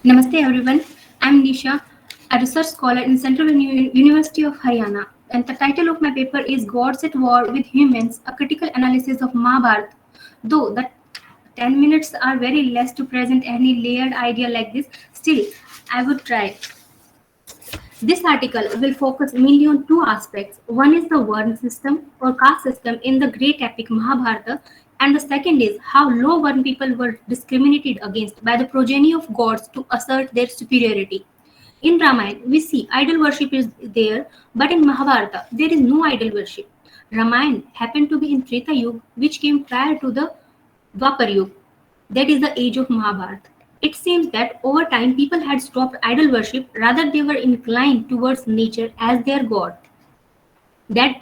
Namaste everyone. I'm Nisha, a research scholar in Central University of Haryana, and the title of my paper is Gods at War with Humans: A Critical Analysis of Mahabharata. Though the 10 minutes are very less to present any layered idea like this, still I would try. This article will focus mainly on two aspects. One is the Varna system or caste system in the great epic Mahabharata, and the second is how low Varna people were discriminated against by the progeny of gods to assert their superiority. In Ramayana, we see idol worship is there, but in Mahabharata, there is no idol worship. Ramayana happened to be in Treta Yuga, which came prior to the Dwapar Yuga, that is the age of Mahabharata. It seems that over time people had stopped idol worship, rather they were inclined towards nature as their god. That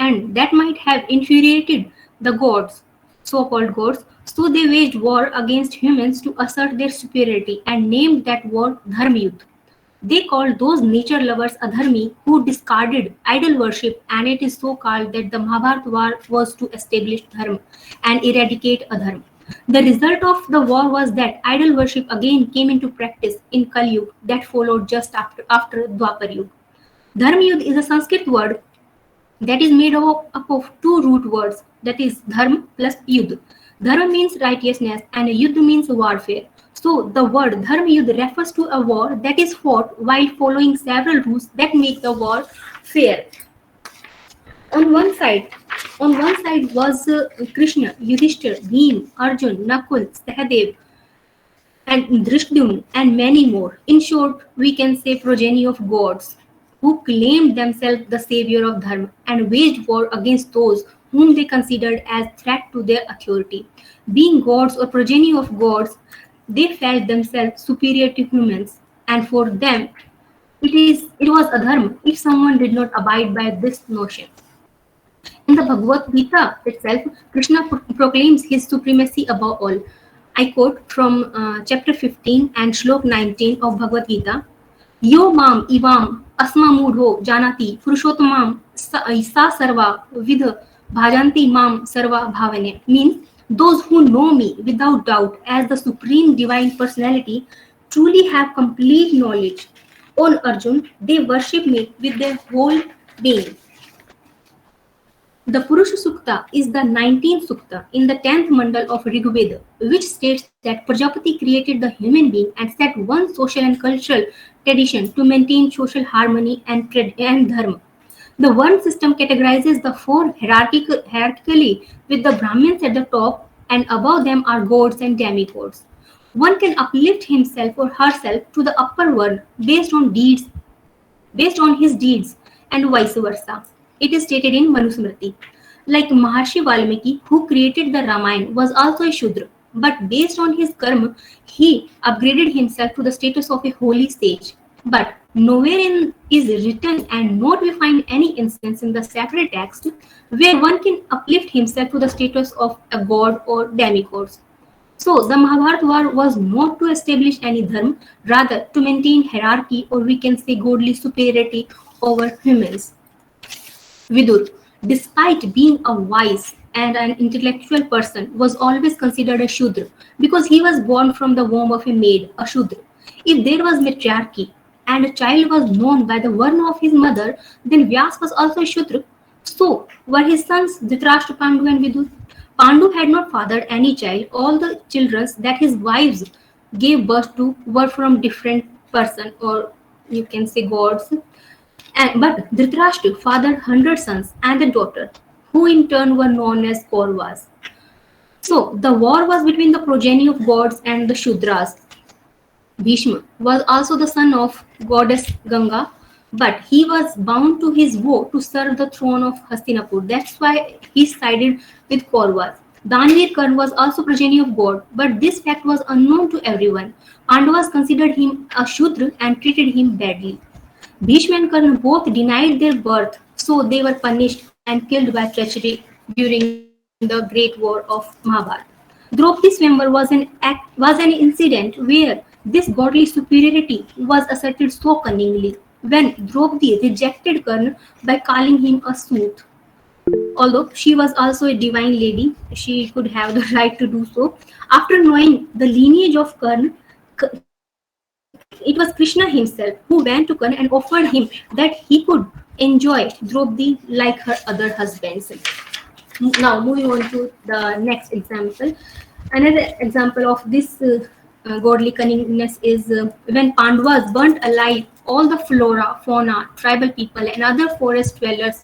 might have infuriated the gods, so-called gods, so they waged war against humans to assert their superiority and named that war Dharma Yudh. They called those nature lovers adharmi who discarded idol worship, and it is so called that the Mahabharata war was to establish dharma and eradicate adharma. The result of the war was that idol worship again came into practice in Kali Yuga that followed just after Dwapar Yuga. Dharma Yudh is a Sanskrit word that is made up of two root words, that is dharma plus yudh. Dharma means righteousness and yudh means warfare. So the word dharma yudh refers to a war that is fought while following several rules that make the war fair. On one side, was Krishna, Yudhishthir, Bhim, Arjun, Nakul, Sahadev, and Drishdyumna, and many more. In short, we can say progeny of gods who claimed themselves the savior of Dharma and waged war against those whom they considered as threat to their authority. Being gods or progeny of gods, they felt themselves superior to humans, and for them, it was adharma if someone did not abide by this notion. In the Bhagavad Gita itself, Krishna proclaims his supremacy above all. I quote from chapter 15 and shlok 19 of Bhagavad Gita. Yo mam ivam asma mudho janati purushottamam sa sarva vidha bhajanti mam sarva bhavane, means those who know me without doubt as the supreme divine personality truly have complete knowledge. On Arjun, they worship me with their whole being. The Purusha Sukta is the 19th Sukta in the 10th Mandal of Rigveda, which states that Prajapati created the human being and set one social and cultural tradition to maintain social harmony and dharma. The Varna system categorizes the four hierarchically, with the Brahmins at the top, and above them are gods and demigods. One can uplift himself or herself to the upper world based on his deeds, and vice versa. It is stated in Manusmriti. Like Maharshi Valmiki, who created the Ramayana, was also a Shudra, but based on his karma, he upgraded himself to the status of a holy sage. But nowhere in is written, and not we find any instance in the sacred text where one can uplift himself to the status of a god or demigods. So the Mahabharata war was not to establish any dharma, rather to maintain hierarchy, or we can say godly superiority over humans. Vidur, despite being a wise and an intellectual person, was always considered a Shudra because he was born from the womb of a maid, a Shudra. If there was matriarchy and a child was known by the Varna of his mother, then Vyas was also a Shudra. So were his sons Dhritarashtra, Pandu, and Vidur. Pandu had not fathered any child. All the children that his wives gave birth to were from different person, or you can say gods. But Dhritarashtra fathered 100 sons and a daughter, who in turn were known as Kauravas. So the war was between the progeny of gods and the Shudras. Bhishma was also the son of goddess Ganga, but he was bound to his vow to serve the throne of Hastinapur. That's why he sided with Kauravas. Danvir Karna was also progeny of god, but this fact was unknown to everyone. Pandavas considered him a Shudra and treated him badly. Bhishma and Karna both denied their birth, so they were punished and killed by treachery during the Great War of Mahabharata. Draupadi's swayamvar was an incident where this godly superiority was asserted so cunningly when Draupadi rejected Karna by calling him a sooth. Although she was also a divine lady, she could have the right to do so. After knowing the lineage of Karna, Krishna It was Krishna himself who went to Karna and offered him that he could enjoy Draupadi like her other husbands. Now, moving on to the next example. Another example of this godly cunningness is when Pandavas burnt alive all the flora, fauna, tribal people, and other forest dwellers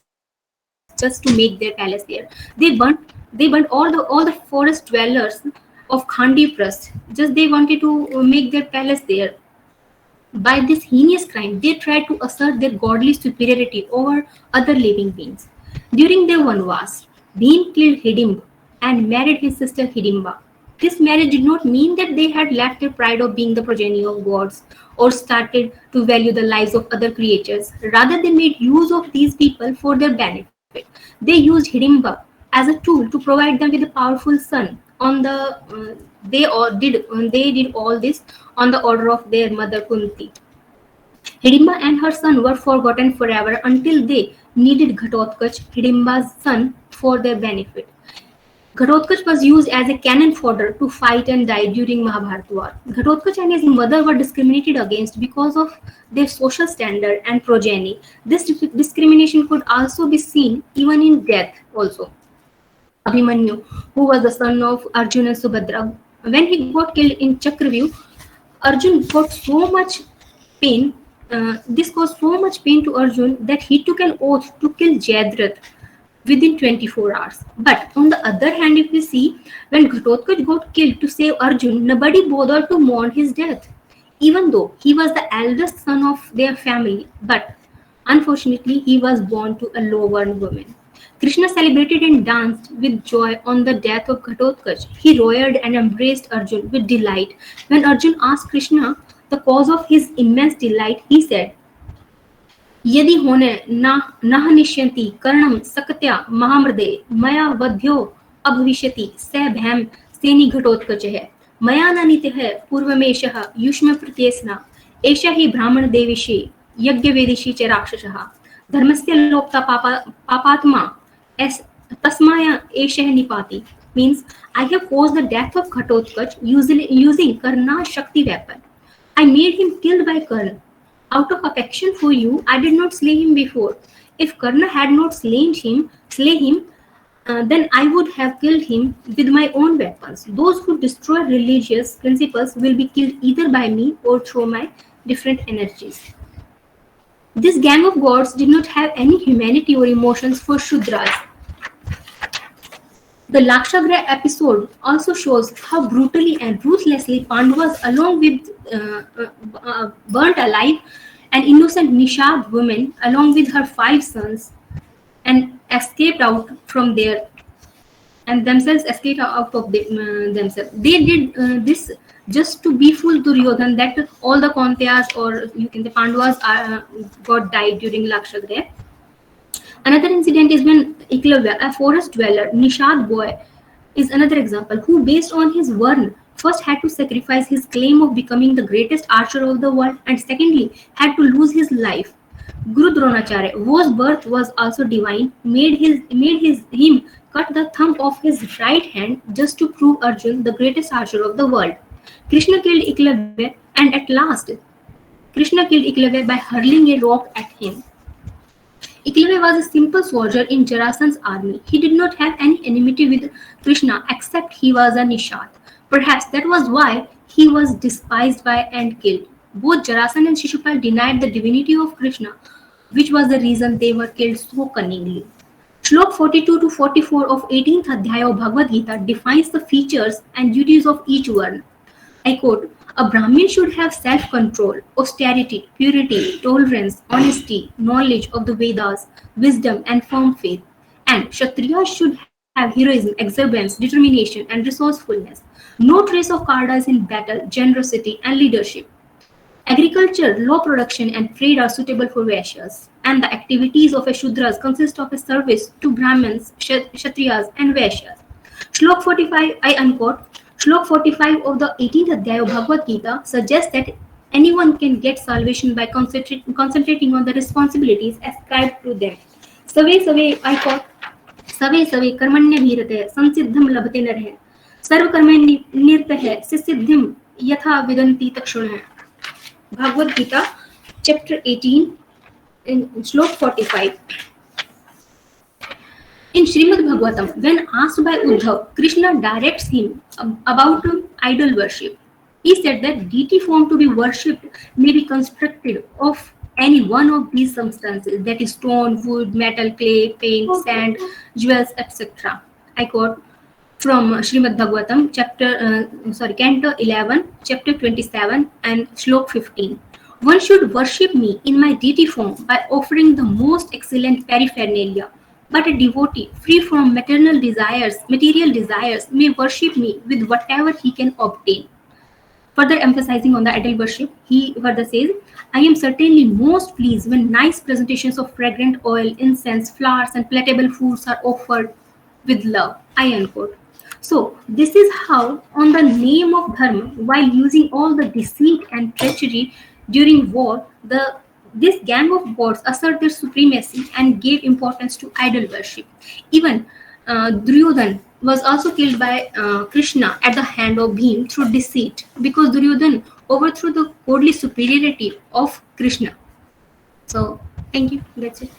just to make their palace there. They burnt all the forest dwellers of Khandipras. Just they wanted to make their palace there. By this heinous crime, they tried to assert their godly superiority over other living beings. During their Vanvas, Bhim killed Hidimba and married his sister Hidimba. This marriage did not mean that they had left their pride of being the progeny of gods or started to value the lives of other creatures. Rather, they made use of these people for their benefit. They used Hidimba as a tool to provide them with a powerful son. They did all this on the order of their mother Kunti. Hidimba and her son were forgotten forever until they needed Ghatotkach, Hidimba's son, for their benefit. Ghatotkach was used as a cannon fodder to fight and die during Mahabharata war. Ghatotkach and his mother were discriminated against because of their social standard and progeny. This discrimination could also be seen even in death also. Abhimanyu, who was the son of Arjuna and Subhadra, when he got killed in Chakravyuh, Arjun got so much pain. This caused so much pain to Arjun that he took an oath to kill Jayadratha within 24 hours. But on the other hand, if we see, when Ghatotkach got killed to save Arjun, nobody bothered to mourn his death, even though he was the eldest son of their family. But unfortunately, he was born to a low-born woman. Krishna celebrated and danced with joy on the death of Ghatotkach. He roared and embraced Arjun with delight. When Arjun asked Krishna the cause of his immense delight, he said, यदि होने नह निश्यन्ति कर्णं सकत्या महामृदे मया वध्यो अभविष्यति स भैम सेनि घटोत्कचः मया न नीतिः पूर्वमेषः युष्म प्रत्येस्ना एष हि ब्राह्मण देविषि यज्ञवेदिषि च राक्षसः धर्मस्य लोप्ता पापात्मा तस्माय एषः निपाति. Means, I have caused the death of Ghatotkach using Karna's Shakti weapon. I made him killed by Karna. Out of affection for you, I did not slay him before. If Karna had not slain him, then I would have killed him with my own weapons. Those who destroy religious principles will be killed either by me or through my different energies. This gang of gods did not have any humanity or emotions for Shudras. The Lakshagra episode also shows how brutally and ruthlessly Pandavas, along with burnt alive an innocent Nishad woman, along with her 5 sons, and escaped out from there, and themselves escaped out of themselves. They did this just to befool Duryodhan that all the Kaunteyas, or you can say Pandavas, got died during Lakshagra. Another incident is when Eklavya, a forest dweller, Nishad boy, is another example, who based on his Varn first had to sacrifice his claim of becoming the greatest archer of the world, and secondly had to lose his life. Guru Dronacharya, whose birth was also divine, made him cut the thumb of his right hand just to prove Arjun the greatest archer of the world. Krishna killed Eklavya, and at last Krishna killed Eklavya by hurling a rock at him. Eklavya was a simple soldier in Jarasandha's army. He did not have any enmity with Krishna except he was a Nishad. Perhaps that was why he was despised by and killed. Both Jarasandha and Shishupal denied the divinity of Krishna, which was the reason they were killed so cunningly. Shlok 42 to 44 of 18th Adhyaya of Bhagavad Gita defines the features and duties of each Varna. I quote, "A Brahmin should have self-control, austerity, purity, tolerance, honesty, knowledge of the Vedas, wisdom and firm faith. And Kshatriyas should have heroism, exuberance, determination and resourcefulness. No trace of cowardice in battle, generosity and leadership. Agriculture, law production and trade are suitable for Vaishyas. And the activities of a Shudras consist of a service to Brahmins, Kshatriyas and Vaishyas." Shlok 45, I unquote, Shlok 45 of the 18th Adhyaya of Bhagavad Gita suggests that anyone can get salvation by concentrating on the responsibilities ascribed to them. I quote, "Save karmanya bhirate sansiddham labhate narhe sarva karmanya nirtah siddhim yatha vidanti takshunah." Bhagavad Gita, chapter 18, in Shlok 45. In Srimad Bhagavatam, when asked by Uddhav, Krishna directs him about idol worship. He said that deity form to be worshipped may be constructed of any one of these substances, that is stone, wood, metal, clay, paint, sand, jewels, etc. I quote from Srimad Bhagavatam, Canto 11, chapter 27, and Shlok 15. One should worship me in my deity form by offering the most excellent paraphernalia. But a devotee free from material desires, may worship me with whatever he can obtain. Further emphasizing on the idol worship, he further says, I am certainly most pleased when nice presentations of fragrant oil, incense, flowers, and palatable foods are offered with love. I unquote. So, this is how, on the name of Dharma, while using all the deceit and treachery during war, this gang of gods assert their supremacy and gave importance to idol worship. Even Duryodhan was also killed by Krishna at the hand of Bhim through deceit, because Duryodhan overthrew the godly superiority of Krishna. So, thank you. That's it.